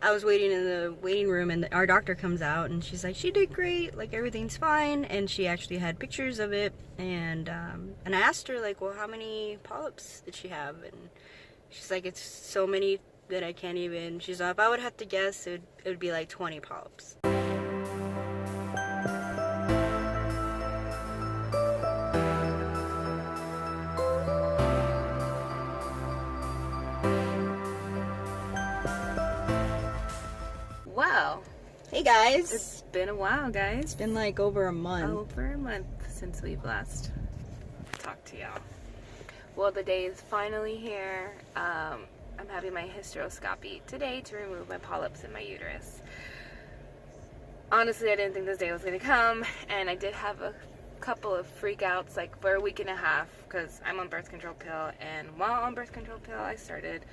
I was waiting in the waiting room, and our doctor comes out, and she's like, she did great, like everything's fine. And she actually had pictures of it, and I asked her, like, well, how many polyps did she have? And she's like, it's so many that I can't even. She's like, if I would have to guess, it would be like 20 polyps. Wow. Hey guys. It's been a while, guys. It's been like over a month. Over a month since we've last talked to y'all. Well, the day is finally here. I'm having my hysteroscopy today to remove my polyps in my uterus. Honestly, I didn't think this day was going to come, and I did have a couple of freakouts like for a week and a half because I'm on birth control pill, and while on birth control pill I started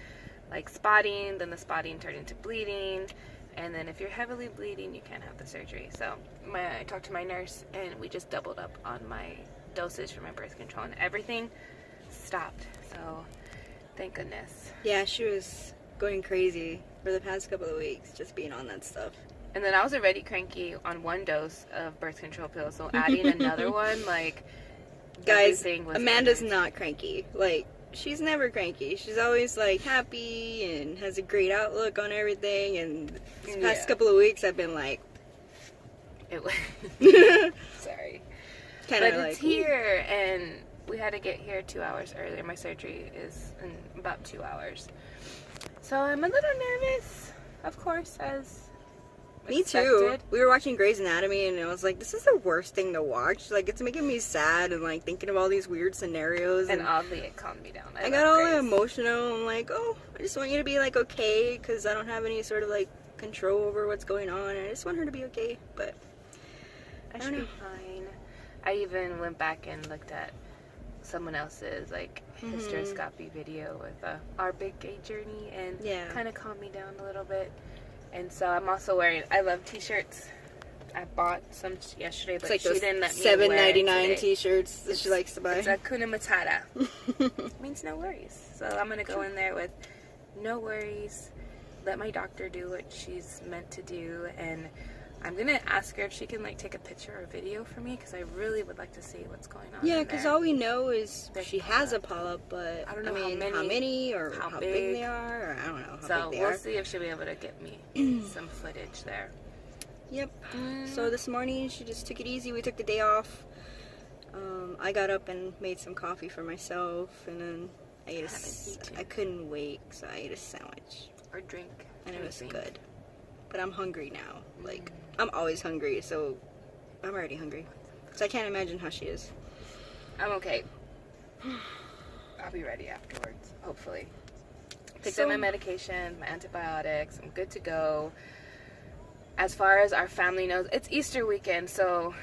like spotting, then the spotting turned into bleeding. And then if you're heavily bleeding, you can't have the surgery. So I talked to my nurse, and we just doubled up on my dosage for my birth control, and everything stopped. So thank goodness. Yeah, she was going crazy for the past couple of weeks, just being on that stuff. And then I was already cranky on one dose of birth control pills, so adding another one, like, guys, was Amanda's not cranky. Like, she's never cranky. She's always like happy and has a great outlook on everything. And these past couple of weeks, I've been like, it was sorry, kind but of like it's here, and we had to get here 2 hours earlier. My surgery is in about 2 hours, so I'm a little nervous, of course, as me expected. too. We were watching Grey's Anatomy, and I was like, this is the worst thing to watch. Like, it's making me sad and like thinking of all these weird scenarios. And oddly, it calmed me down. I got all emotional. I'm like, oh, I just want you to be like okay, because I don't have any sort of like control over what's going on. I just want her to be okay, but I should be fine. I even went back and looked at someone else's like hysteroscopy video with our big gay journey, and kind of calmed me down a little bit. And so I'm also wearing, I love t-shirts. I bought some yesterday, but it's like she didn't let me $7.99 t-shirts that she likes to buy. It's a Kuna Matata. Means no worries. So I'm going to go in there with no worries, let my doctor do what she's meant to do, and I'm going to ask her if she can like take a picture or video for me, because I really would like to see what's going on. Yeah, because all we know is she has a polyp, but I don't know how many or how big they are, or I don't know how big they are. So we'll see if she'll be able to get me some footage there. Yep. So this morning she just took it easy. We took the day off. I got up and made some coffee for myself, and then I ate I couldn't wait, so I ate a sandwich. Or drink. And it was good. But I'm hungry now. Like, I'm always hungry, so I'm already hungry. So I can't imagine how she is. I'm okay. I'll be ready afterwards, hopefully. Picked up my medication, my antibiotics. I'm good to go. As far as our family knows, it's Easter weekend, so,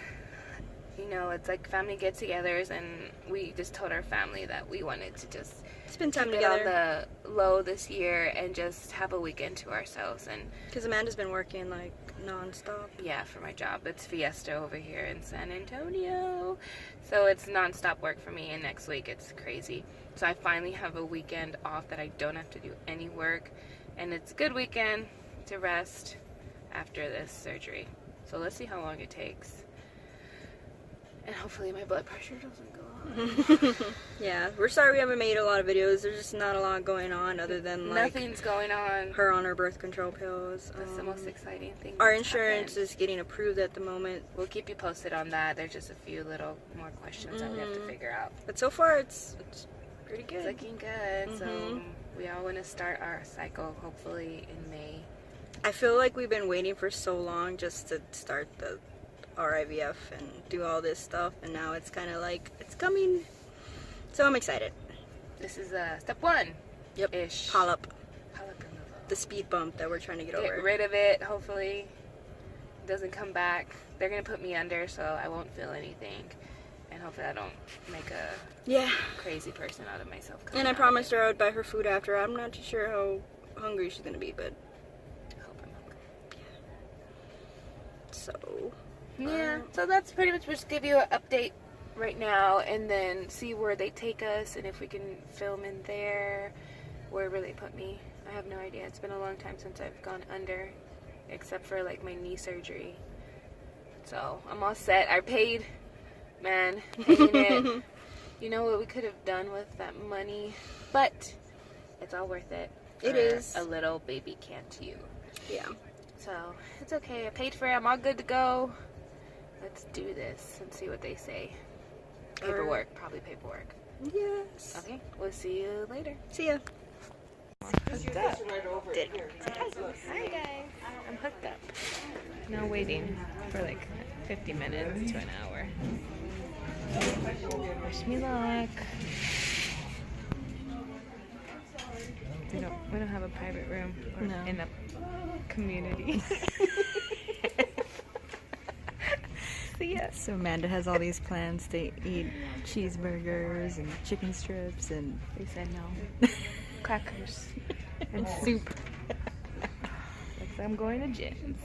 you know, it's like family get-togethers, and we just told our family that we wanted to just spend time together on the low this year and just have a weekend to ourselves. And because Amanda's been working like non-stop. Yeah, for my job. It's Fiesta over here in San Antonio, so it's non-stop work for me, and next week it's crazy. So I finally have a weekend off that I don't have to do any work, and it's a good weekend to rest after this surgery. So let's see how long it takes, and hopefully my blood pressure doesn't go up. Yeah, we're sorry we haven't made a lot of videos. There's just not a lot going on other than like nothing's going on. Her on her birth control pills. That's the most exciting thing. Our insurance is getting approved at the moment. We'll keep you posted on that. There's just a few little more questions that we have to figure out. But so far it's pretty good. It's looking good. So we all want to start our cycle hopefully in May. I feel like we've been waiting for so long just to start our IVF and do all this stuff, and now it's kind of like it's coming. So I'm excited. This is step 1. Yep. Ish. Polyp removal. The speed bump that we're trying to get over. Get rid of it. Hopefully, it doesn't come back. They're gonna put me under, so I won't feel anything, and hopefully I don't make a crazy person out of myself. And I promised her I would buy her food after. I'm not too sure how hungry she's gonna be, but I hope I'm hungry. Yeah. So. Yeah, so that's pretty much just give you an update right now, and then see where they take us, and if we can film in there, wherever they put me. I have no idea. It's been a long time since I've gone under, except for like my knee surgery. So I'm all set. I paid, man, paying it. You know what we could have done with that money, but it's all worth it. It is. A little baby Cantu. Yeah. So it's okay. I paid for it. I'm all good to go. Let's do this and see what they say. Paperwork, probably paperwork. Yes. Okay, we'll see you later. See ya. Hooked up. Hi guys. I'm hooked up. Now waiting for like 50 minutes to an hour. Wish me luck. We don't have a private room in a community. See ya. So Amanda has all these plans to eat cheeseburgers and chicken strips, and They said no. Crackers and soup. Looks like I'm going to gyms.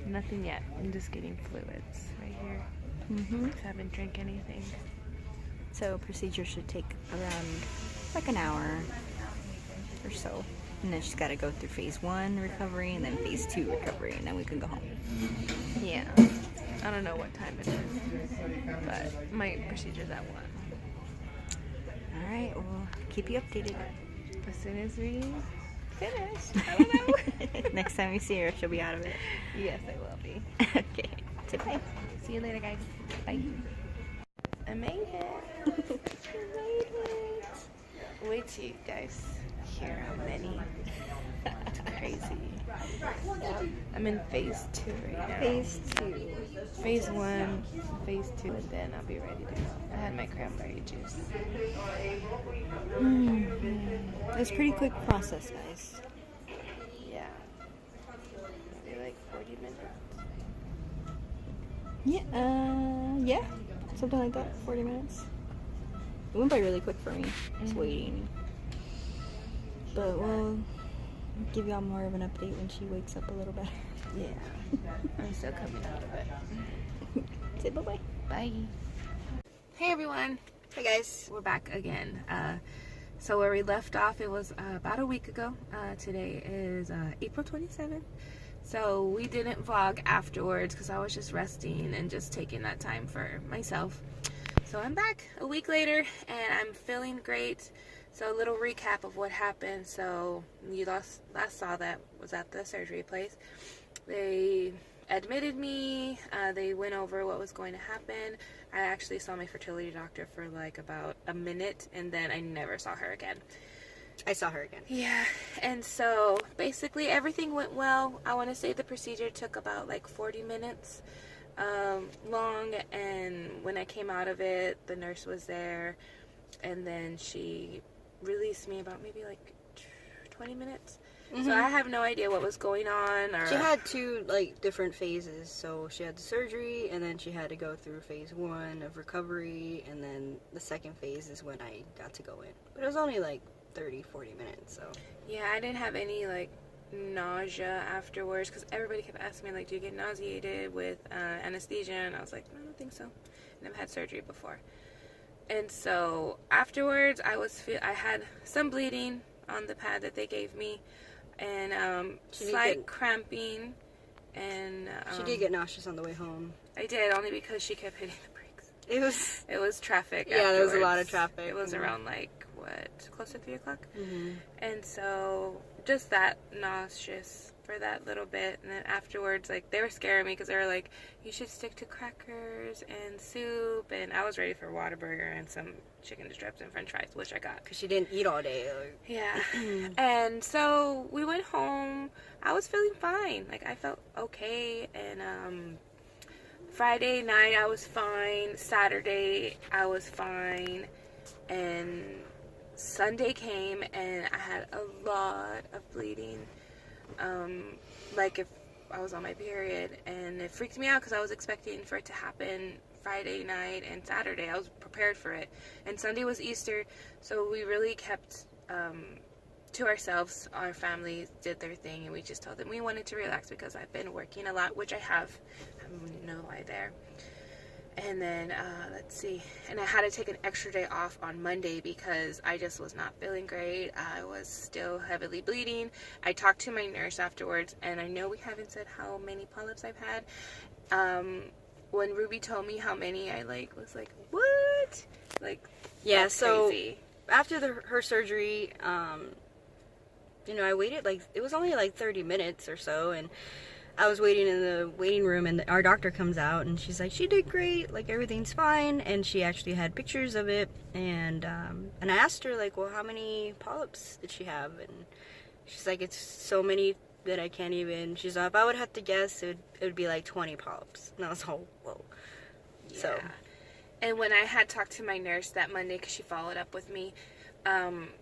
Nothing yet. I'm just getting fluids right here. I haven't drank anything. So procedure should take around like an hour or so. And then she's got to go through phase 1 recovery and then phase 2 recovery, and then we can go home. Yeah. I don't know what time it is, but my procedure's at 1. All right, we'll keep you updated. As soon as we finish. I don't know. Next time we see her, she'll be out of it. Yes, I will be. Okay. Say bye. See you later, guys. Bye. I made it. I made it. Wait till you guys hear how many. It's crazy. I'm in phase 2 right now. Phase 2. Phase 1, phase 2, and then I'll be ready to go. I had my cranberry juice. It was a pretty quick process, guys. Yeah. Maybe like 40 minutes. Yeah, something like that. 40 minutes. It went by really quick for me. Just waiting. But we'll give y'all more of an update when she wakes up a little better. Yeah. I'm still coming out of it. Say bye-bye. Bye. Hey everyone. Hey guys. We're back again. So where we left off, it was about a week ago. Today is April 27th. So we didn't vlog afterwards because I was just resting and just taking that time for myself. So I'm back a week later and I'm feeling great. So a little recap of what happened. So you last saw that was at the surgery place. They admitted me. They went over what was going to happen. I actually saw my fertility doctor for like about a minute and then I never saw her again. I saw her again. Yeah, and so basically everything went well. I want to say the procedure took about like 40 minutes long, and when I came out of it, the nurse was there, and then she released me about maybe like 20 minutes. So I have no idea what was going on. Or She had 2 like different phases. So she had the surgery, and then she had to go through phase 1 of recovery, and then the second phase is when I got to go in. But it was only like 30-40 minutes, so yeah, I didn't have any like nausea afterwards because everybody kept asking me like, do you get nauseated with anesthesia? And I was like, no, I don't think so. And I've had surgery before. And so afterwards I had some bleeding on the pad that they gave me, and slight cramping, and she did get nauseous on the way home. I did, only because she kept hitting the brakes. It was traffic. Yeah, there was a lot of traffic. It was around like close to 3 o'clock. And so just that nauseous for that little bit, and then afterwards, like, they were scaring me because they were like, you should stick to crackers and soup, and I was ready for Whataburger and some chicken strips and french fries, which I got because she didn't eat all day. Yeah. And so we went home. I was feeling fine. Like, I felt okay, and Friday night I was fine. Saturday I was fine, and Sunday came and I had a lot of bleeding, like if I was on my period, and it freaked me out because I was expecting for it to happen Friday night and Saturday. I was prepared for it, and Sunday was Easter, so we really kept to ourselves. Our families did their thing, and we just told them we wanted to relax because I've been working a lot, which I have no lie there. And then, let's see. And I had to take an extra day off on Monday because I just was not feeling great. I was still heavily bleeding. I talked to my nurse afterwards, and I know we haven't said how many polyps I've had. When Ruby told me how many, I was like, what? Like, yeah, that's so crazy. after her surgery, I waited it was only 30 minutes or so, and I was waiting in the waiting room, and our doctor comes out, and she's like, she did great, like everything's fine, and she actually had pictures of it, and I asked her well, how many polyps did she have, and she's like, it's so many that I can't even. She's like, if I would have to guess, it would be 20 polyps, and I was like, whoa. Yeah. So, and when I had talked to my nurse that Monday, because she followed up with me,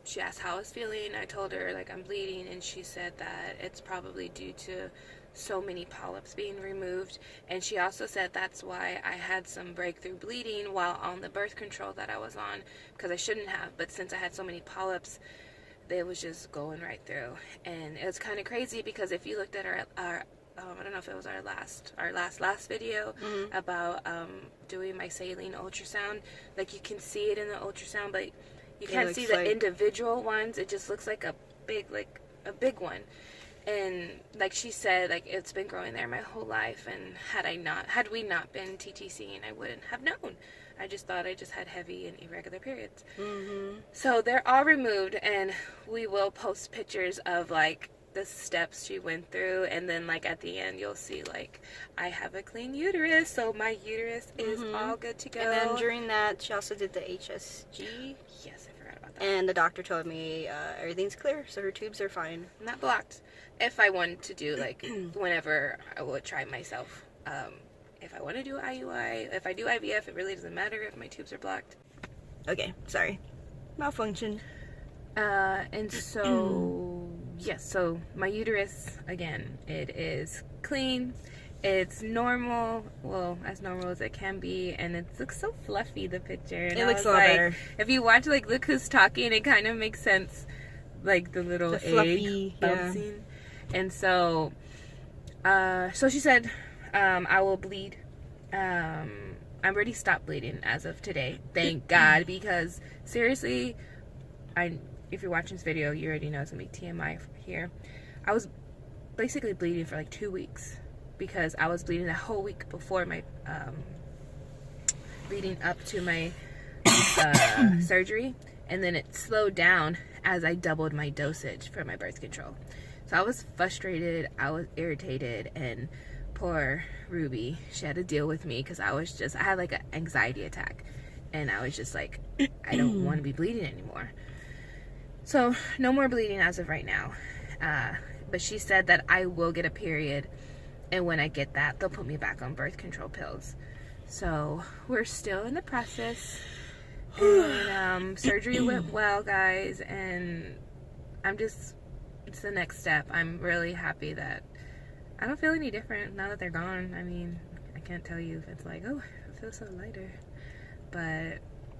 she asked how I was feeling. I told her I'm bleeding, and she said that it's probably due to so many polyps being removed, and she also said that's why I had some breakthrough bleeding while on the birth control that I was on, because I shouldn't have, but since I had so many polyps, they was just going right through. And it was kind of crazy because if you looked at our I don't know if it was our last video about doing my saline ultrasound, you can see it in the ultrasound, but you can't see the individual ones. It just looks like a big one. And she said, it's been growing there my whole life, and had we not been TTCing, I wouldn't have known. I just thought I just had heavy and irregular periods. Mm-hmm. So they're all removed, and we will post pictures of the steps she went through, and then at the end you'll see I have a clean uterus, so my uterus is all good to go. And then during that, she also did the HSG. Yes, I forgot about that. And the doctor told me everything's clear, so her tubes are fine. Not blocked. If I wanted to do whenever I would try myself, if I want to do IUI, if I do IVF, it really doesn't matter if my tubes are blocked. Okay, sorry, malfunction. And so yes, so my uterus, again, it is clean. It's normal, well, as normal as it can be, and it looks so fluffy, the picture. And it looks a lot better. If you watch Look Who's Talking, it kind of makes sense, the little fluffy, egg bouncing. Yeah. And so, so she said, I will bleed. I'm already stopped bleeding as of today. Thank God, because seriously, if you're watching this video, you already know it's gonna be TMI here. I was basically bleeding for 2 weeks because I was bleeding the whole week before my, leading up to my surgery, and then it slowed down as I doubled my dosage for my birth control. So I was frustrated, I was irritated, and poor Ruby, she had to deal with me because I had an anxiety attack, and I was just I don't want to be bleeding anymore. So no more bleeding as of right now, but she said that I will get a period, and when I get that, they'll put me back on birth control pills. So we're still in the process, and surgery went well, guys, and it's the next step. I'm really happy that I don't feel any different now that they're gone. I mean, I can't tell you if it's oh, I feel so lighter, but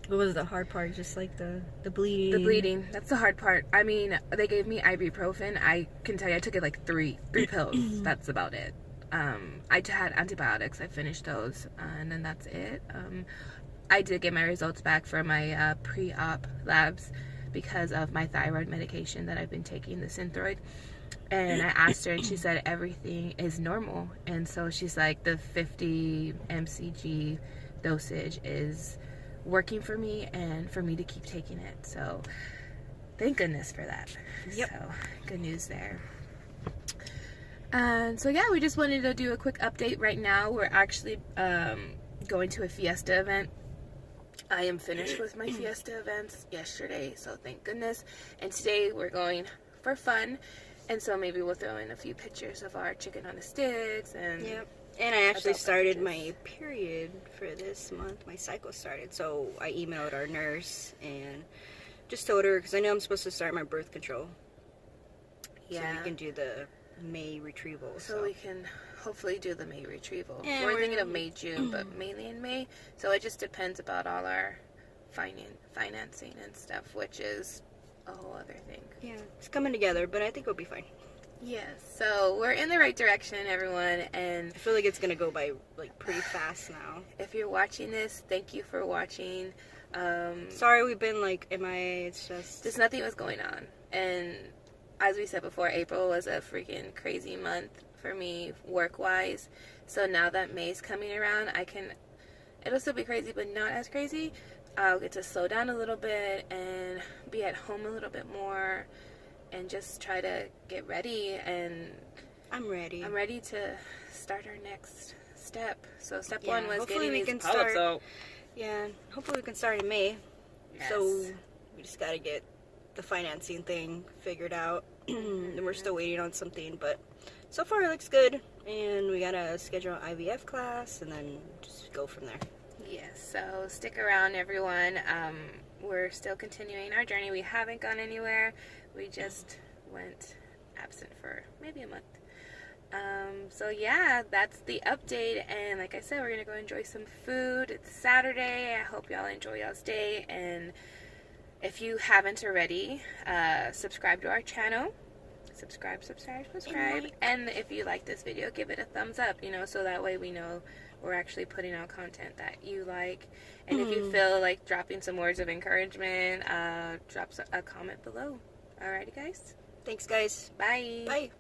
what was the hard part? Just the bleeding? The bleeding. That's the hard part. I mean, they gave me ibuprofen. I can tell you I took it three pills. That's about it. I had antibiotics. I finished those, and then that's it. I did get my results back for my pre-op labs because of my thyroid medication that I've been taking, the Synthroid. And I asked her, and she said everything is normal. And so she's like, the 50 mcg dosage is working for me, and for me to keep taking it. So thank goodness for that. Yep. So good news there. And so yeah, we just wanted to do a quick update. Right now we're actually going to a fiesta event. I am finished with my fiesta events yesterday, so thank goodness. And today we're going for fun, and so maybe we'll throw in a few pictures of our chicken on the sticks. And yep. And I actually started my period for this month. My cycle started, so I emailed our nurse and just told her, because I know I'm supposed to start my birth control. Yeah. So we can do the May retrieval. So we can hopefully do the May retrieval. Yeah, we're thinking of May, June, but mainly in May. So it just depends about all our financing and stuff, which is a whole other thing. Yeah, it's coming together, but I think we'll be fine. Yes, so we're in the right direction, everyone, and I feel like it's gonna go by like pretty fast now. if you're watching this, thank you for watching. Sorry we've been like MIA, it's just nothing was going on, and as we said before, April was a freaking crazy month for me work-wise, so now that May's coming around, it'll still be crazy, but not as crazy. I'll get to slow down a little bit and be at home a little bit more and just try to get ready, and I'm ready. I'm ready to start our next step. So step Yeah, one was hopefully getting we these can polyps start- out. Yeah, hopefully we can start in May. Yes. So we just gotta get the financing thing figured out. And we're still waiting on something, but so far it looks good. And we gotta schedule an IVF class and then just go from there. Yes, so stick around, everyone. We're still continuing our journey. We haven't gone anywhere. We just went absent for maybe a month. So yeah, that's the update. And like I said, we're gonna go enjoy some food. It's Saturday. I hope y'all enjoy y'all's day. And if you haven't already, subscribe to our channel. Subscribe. And if you like this video, give it a thumbs up, so that way we know we're actually putting out content that you like. And if you feel like dropping some words of encouragement, drop a comment below. Alrighty, guys. Thanks, guys. Bye. Bye.